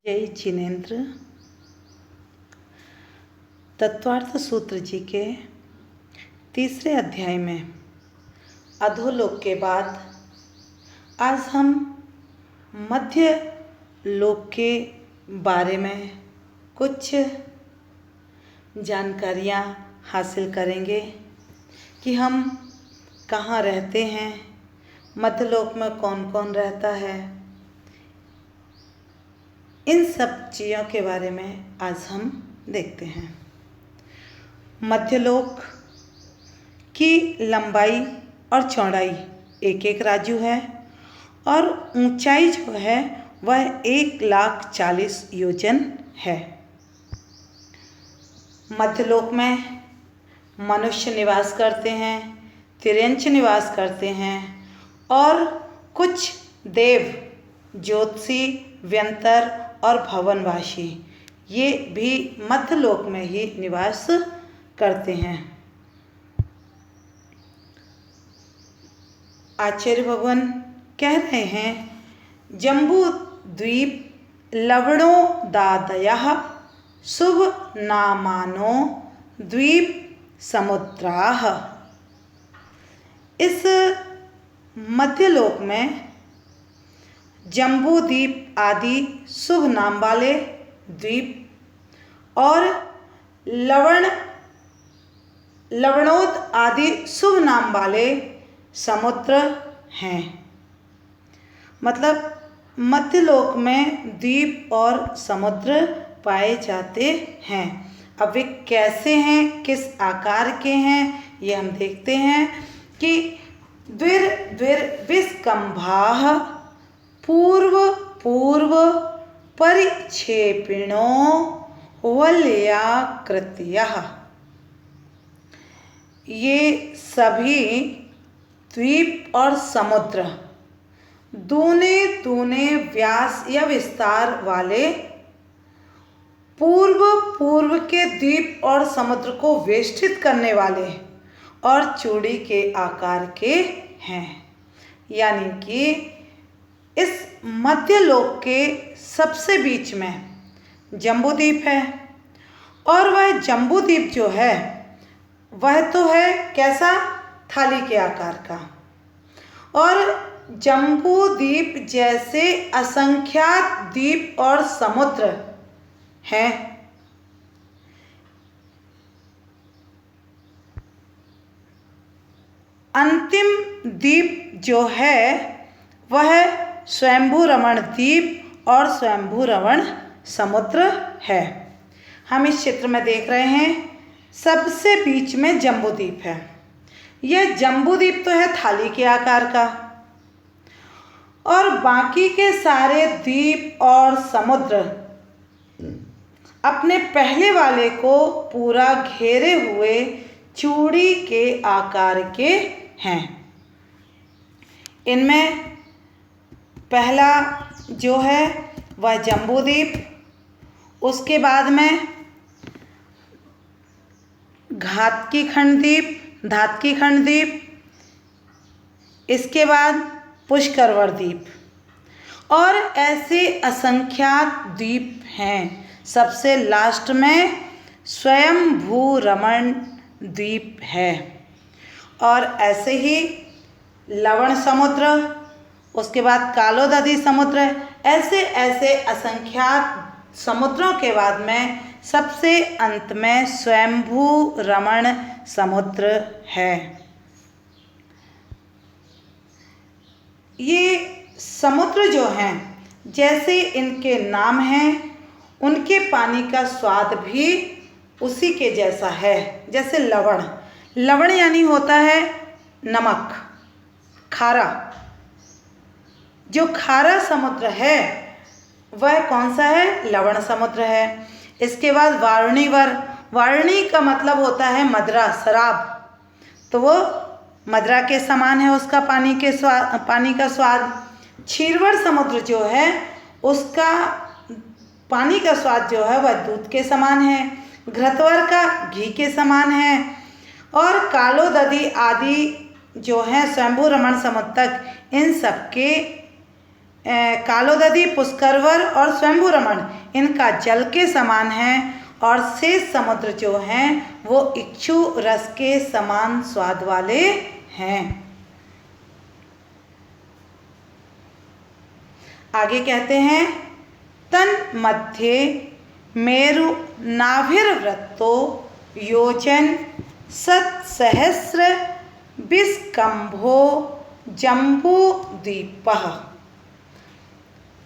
जय जिनेन्द्र। तत्वार्थ सूत्र जी के तीसरे अध्याय में अधोलोक के बाद आज हम मध्य लोक के बारे में कुछ जानकारियाँ हासिल करेंगे कि हम कहाँ रहते हैं, मध्यलोक में कौन कौन रहता है। इन सब चीज़ों के बारे में आज हम देखते हैं। मध्यलोक की लंबाई और चौड़ाई एक एक राजू है और ऊंचाई जो है वह 1,40,000 योजन है। मध्यलोक में मनुष्य निवास करते हैं, तिर्यंच निवास करते हैं और कुछ देव, ज्योतिषी, व्यंतर और भवनवासी ये भी मध्यलोक में ही निवास करते हैं। आचार्य भगवान कह रहे हैं, जम्बू द्वीप लवणोदादयः शुभ नामानो द्वीप समुद्राः। इस मध्यलोक में जम्बू द्वीप आदि शुभ नाम वाले द्वीप और लवणोद आदि शुभ नाम वाले समुद्र हैं। मतलब मध्यलोक में द्वीप और समुद्र पाए जाते हैं। अब वे कैसे हैं, किस आकार के हैं, ये हम देखते हैं कि द्विर विस्कंभाः पूर्व पूर्व परिक्षेपिणो वलयाकृतयः। ये सभी द्वीप और समुद्र दूने दूने व्यास या विस्तार वाले पूर्व के द्वीप और समुद्र को वेष्टित करने वाले और चूड़ी के आकार के हैं। यानी कि इस मध्यलोक के सबसे बीच में जम्बूद्वीप है और वह जम्बूद्वीप जो है वह तो है कैसा, थाली के आकार का। और जम्बूद्वीप जैसे असंख्यात द्वीप और समुद्र हैं। अंतिम द्वीप जो है वह स्वयंभू रमण द्वीप और स्वयंभू रमण समुद्र है। हम इस चित्र में देख रहे हैं, सबसे बीच में जम्बूद्वीप है। यह जम्बूद्वीप तो है थाली के आकार का और बाकी के सारे द्वीप और समुद्र अपने पहले वाले को पूरा घेरे हुए चूड़ी के आकार के हैं। इनमें पहला जो है वह जम्बूद्वीप, उसके बाद में धातकी खंड द्वीप, इसके बाद पुष्करवर द्वीप और ऐसे असंख्यात द्वीप हैं। सबसे लास्ट में स्वयंभू रमण द्वीप है और ऐसे ही लवण समुद्र, उसके बाद कालोदधी समुद्र, ऐसे ऐसे असंख्यात समुद्रों के बाद में सबसे अंत में स्वयंभू रमण समुद्र है। ये समुद्र जो हैं, जैसे इनके नाम हैं, उनके पानी का स्वाद भी उसी के जैसा है। जैसे लवण यानी होता है नमक, खारा। जो खारा समुद्र है वह कौन सा है, लवण समुद्र है। इसके बाद वारुणी का मतलब होता है मदरा, शराब। तो वो मदरा के समान है उसका पानी का स्वाद। क्षीरवर समुद्र जो है उसका पानी का स्वाद जो है वह दूध के समान है। घृतवर का घी के समान है। और कालोदधी आदि जो है स्वयंभू रमण समुद्र तक, इन सब के कालोदधी, पुष्करवर और स्वयंभू रमण इनका जल के समान है और शेष समुद्र जो हैं वो इक्षु रस के समान स्वाद वाले हैं। आगे कहते हैं तन मध्ये मेरु नाभिर्वृत्तो योजन सत्सहस्र विस्कंभो जम्बू द्वीपः।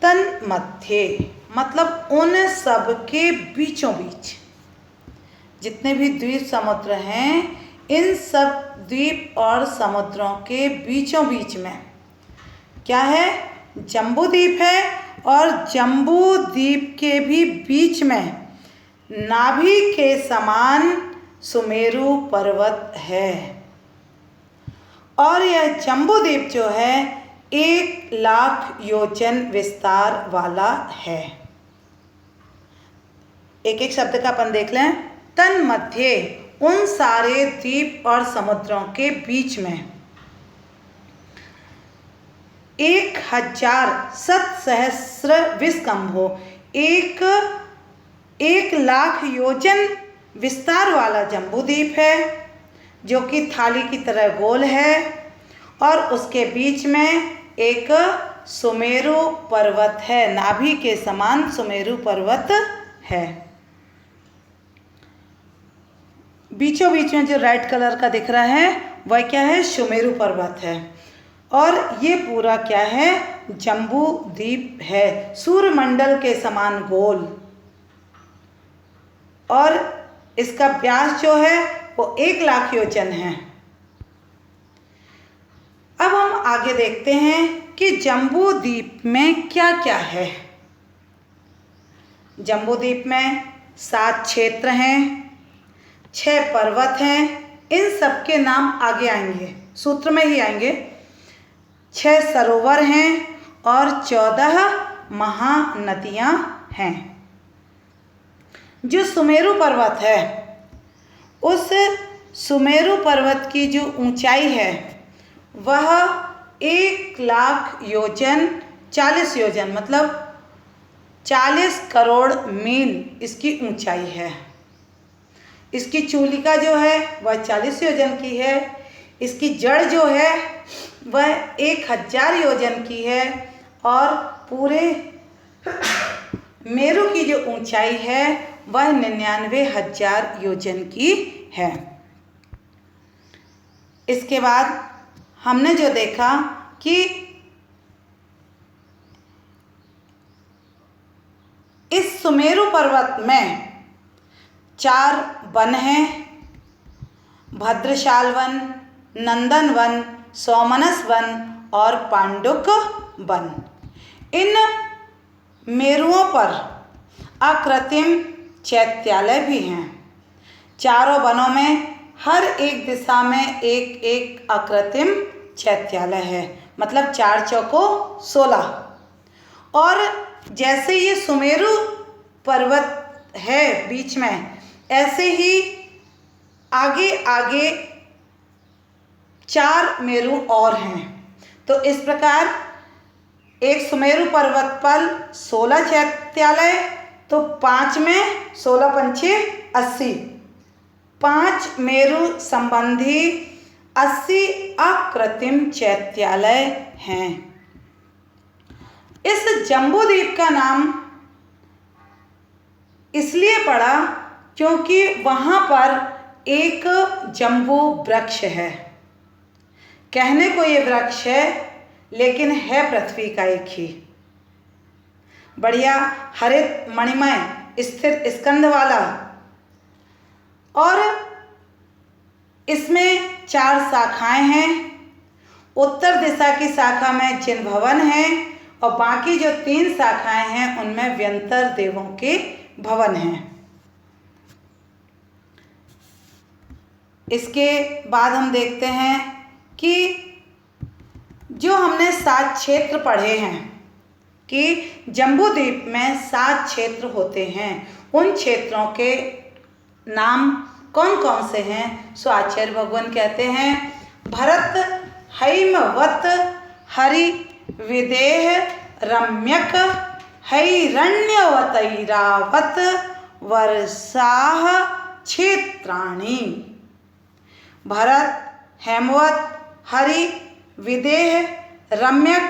तन मध्य मतलब उन सब के बीचों बीच, जितने भी द्वीप समुद्र हैं इन सब द्वीप और समुद्रों के बीचों बीच में क्या है, जम्बू द्वीप है। और जम्बू द्वीप के भी बीच में नाभि के समान सुमेरु पर्वत है। और यह जम्बू द्वीप जो है 1,00,000 योजन विस्तार वाला है। एक एक शब्द का अपन देख लें। तन मध्य उन सारे द्वीप और समुद्रों के बीच में 1,000 सत्सहस्र विस्कंभो 1,00,000 योजन विस्तार वाला जम्बू द्वीप है जो कि थाली की तरह गोल है और उसके बीच में एक सुमेरु पर्वत है, नाभि के समान सुमेरु पर्वत है। बीचों बीच में जो रेड कलर का दिख रहा है वह क्या है, सुमेरु पर्वत है। और ये पूरा क्या है, जम्बू द्वीप है, सूर्यमंडल के समान गोल। और इसका व्यास जो है वो 1,00,000 योजन है। अब हम आगे देखते हैं कि जम्बू द्वीप में क्या क्या है। जम्बू द्वीप में 7 क्षेत्र हैं, 6 पर्वत हैं। इन सब के नाम आगे आएंगे, सूत्र में ही आएंगे। 6 सरोवर हैं और 14 महानदियाँ हैं। जो सुमेरु पर्वत है उस सुमेरु पर्वत की जो ऊंचाई है वह 1,00,000 योजन 40 योजन मतलब 40 करोड़ मील इसकी ऊंचाई है। इसकी चूलिका जो है वह 40 योजन की है। इसकी जड़ जो है वह 1,000 योजन की है और पूरे मेरु की जो ऊंचाई है वह 99,000 योजन की है। इसके बाद हमने जो देखा कि इस सुमेरु पर्वत में 4 वन हैं, भद्रशाल वन, नंदन वन, सोमनस वन और पांडुक वन। इन मेरुओं पर अकृत्रिम चैत्यालय भी हैं। चारों वनों में हर एक दिशा में एक एक अकृत्रिम चैत्यालय है, मतलब 4 चौको 16। और जैसे ये सुमेरु पर्वत है बीच में, ऐसे ही आगे आगे 4 मेरु और हैं। तो इस प्रकार एक सुमेरु पर्वत पर 16 चैत्यालय, तो 5 में 16 पंचे 80, 5 मेरु संबंधी 80 अकृत्रिम चैत्यालय हैं। इस जम्बू द्वीप का नाम इसलिए पड़ा क्योंकि वहाँ पर एक जम्बू वृक्ष है। कहने को ये वृक्ष है लेकिन है पृथ्वी का एक ही, बढ़िया हरित मणिमय स्थिर स्कंद वाला। और इसमें 4 शाखाएं हैं। उत्तर दिशा की शाखा में जिन भवन हैं और बाकी जो 3 शाखाएं हैं उनमें व्यंतर देवों के भवन हैं। इसके बाद हम देखते हैं कि जो हमने 7 क्षेत्र पढ़े हैं कि जम्बू द्वीप में 7 क्षेत्र होते हैं, उन क्षेत्रों के नाम कौन कौन से हैं? सो आचार्य भगवान कहते हैं भरत, हैमवत, हरि, विदेह, रम्यक हैरण्यवतैरावत वर्षाः क्षेत्राणि। भरत, हेमवत, हरि, विदेह, रम्यक,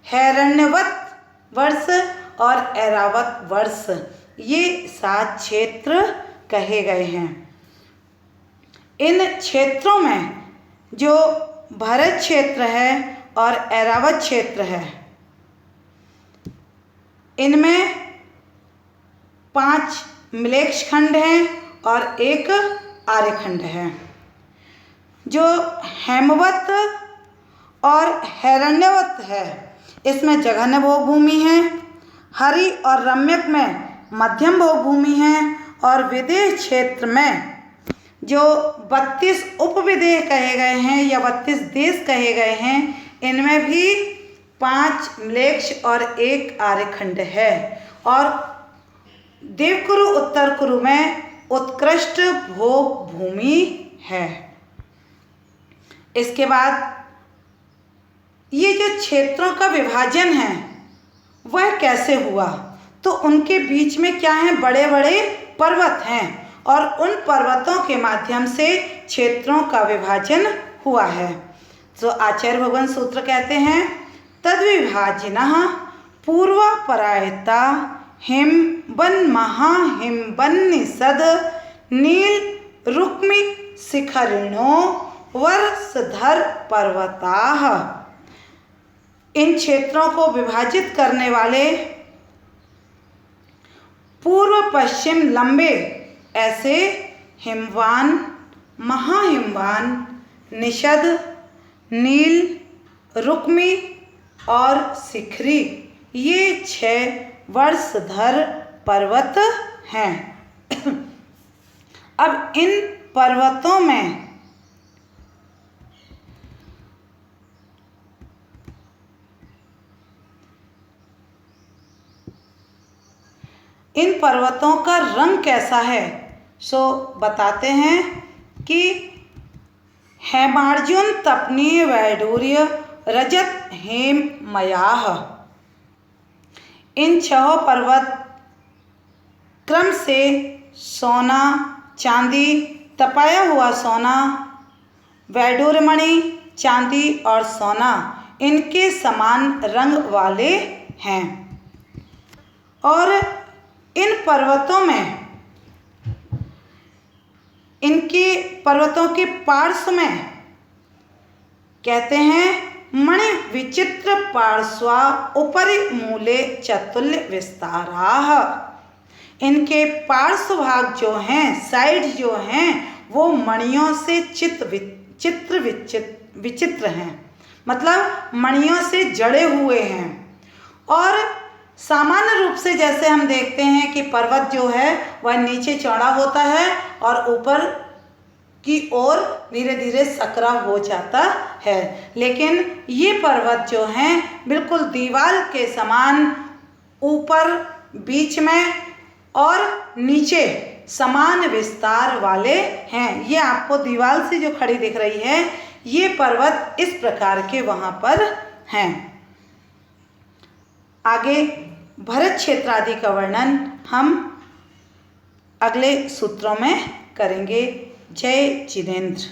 हैरण्यवत वर्ष और ऐरावत वर्ष, ये 7 क्षेत्र कहे गए हैं। इन क्षेत्रों में जो भरत क्षेत्र है और ऐरावत क्षेत्र है, इनमें 5 मिलेक्ष खंड हैं और 1 आर्यखंड है। जो हेमवत और हैरण्यवत है, इसमें जघन्य भोग भूमि है। हरि और रम्यक में मध्यम भोग भूमि है और विदेह क्षेत्र में जो 32 उपविदेह कहे गए हैं या 32 देश कहे गए हैं, इनमें भी 5 म्लेच्छ और 1 आर्यखंड है। और देवकुरु उत्तर कुरु में उत्कृष्ट भोग भूमि है। इसके बाद ये जो क्षेत्रों का विभाजन है वह कैसे हुआ, तो उनके बीच में क्या है, बड़े बड़े पर्वत हैं और उन पर्वतों के माध्यम से क्षेत्रों का विभाजन हुआ है। तो आचार्य भगवान सूत्र कहते हैं, तद्विभाजिनः पूर्वापरायता हिमवन महाहिमवन निषद नील रुक्मि शिखरिणो वर्षधर पर्वताः। इन क्षेत्रों को विभाजित करने वाले पूर्व पश्चिम लंबे ऐसे हिमवान, महाहिमवान, निषद, नील, रुक्मी और शिखरी, ये 6 वर्षधर पर्वत हैं। अब इन पर्वतों में का रंग कैसा है, सो बताते हैं कि हेमार्जुन तपनीय वैडूर्य रजत हेम मयाह। इन 6 पर्वत क्रम से सोना, चांदी, तपाया हुआ सोना, वैडूर्यमणि, चांदी और सोना, इनके समान रंग वाले हैं। और इन पर्वतों में, इनके पर्वतों के पार्श्व में कहते हैं मणि विचित्र पार्श्वा उपरि मूले चतुल्य विस्ताराः। इनके पार्श्व भाग जो हैं, साइड जो हैं, वो मणियों से विचित्र हैं, मतलब मणियों से जड़े हुए हैं। और सामान्य रूप से जैसे हम देखते हैं कि पर्वत जो है वह नीचे चौड़ा होता है और ऊपर की ओर धीरे धीरे सकरा हो जाता है, लेकिन ये पर्वत जो हैं बिल्कुल दीवार के समान ऊपर, बीच में और नीचे समान विस्तार वाले हैं। ये आपको दीवार से जो खड़ी दिख रही है, ये पर्वत इस प्रकार के वहाँ पर हैं। आगे भरत क्षेत्र आदि का वर्णन हम अगले सूत्रों में करेंगे। जय जिनेंद्र।